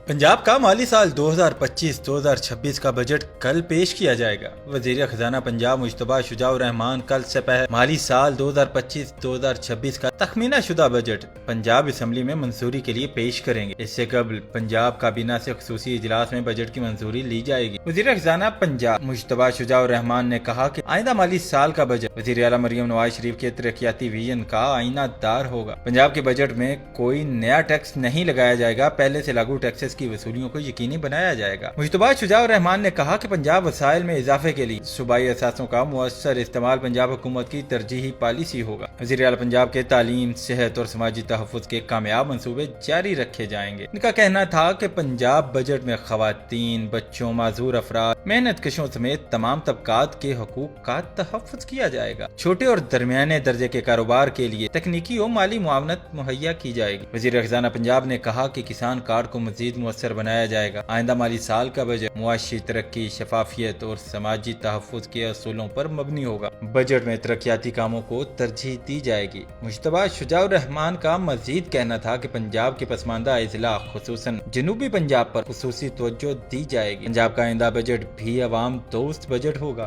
पंजाब का माली साल 2025-2026 का बजट कल पेश किया जाएगा। वजीर खजाना पंजाब मुश्तबा शुजाउर रहमान कल से पहले माली साल 2025-2026 का तखमीना शुदा बजट पंजाब असम्बली में मंजूरी के लिए पेश करेंगे। इससे कबल पंजाब काबीना से खसूसी इजलास में बजट की मंजूरी ली जाएगी। वजीर खजाना पंजाब मुश्तबा शुजाउर रहमान ने कहा कि आइंदा माली साल का बजट वजीर आला मरियम नवाज शरीफ के तरक्याती विजन का आईना दार होगा। पंजाब के बजट में कोई नया टैक्स नहीं लगाया जाएगा, पहले से लागू टैक्सेस की वसूलियों को यकीनी बनाया जाएगा। मुश्तबा शुजाउर रहमान ने कहा कि पंजाब वसाइल में इजाफे के लिए सूबाई असासों का मुअस्सर इस्तेमाल पंजाब हुकूमत की तरजीही पॉलिसी होगा। वज़ीर आला पंजाब के तालीम, सेहत और समाजी तहफ़्फ़ुज़ के कामयाब मंसूबे जारी रखे जाएंगे। इनका कहना था कि पंजाब बजट में ख़वातीन, बच्चों, माजूर अफराद, मेहनत कशों समेत तमाम तबकात के हकूक का तहफ़्फ़ुज़ किया जाएगा। छोटे और दरमियाने दर्जे के कारोबार के लिए तकनीकी और माली मुआवनत मुहैया की जाएगी। वज़ीर खजाना पंजाब ने कहा कि किसान कार्ड को मज़ीद मुअस्सर बनाया जाएगा। आइंदा माली साल का बजट मुआशी तरक्की, शफाफियत और समाजी तहफ़्फ़ुज़ के असूलों पर मबनी होगा। बजट में तरक्याती कामों को तरजीह दी जाएगी। मुश्तबा शुजाउर रहमान का मजीद कहना था कि पंजाब के पसमानदा अजला खुसूसन जनूबी पंजाब पर खुसूसी तवज्जो दी जाएगी। पंजाब का आइंदा बजट भी अवाम दोस्त बजट होगा।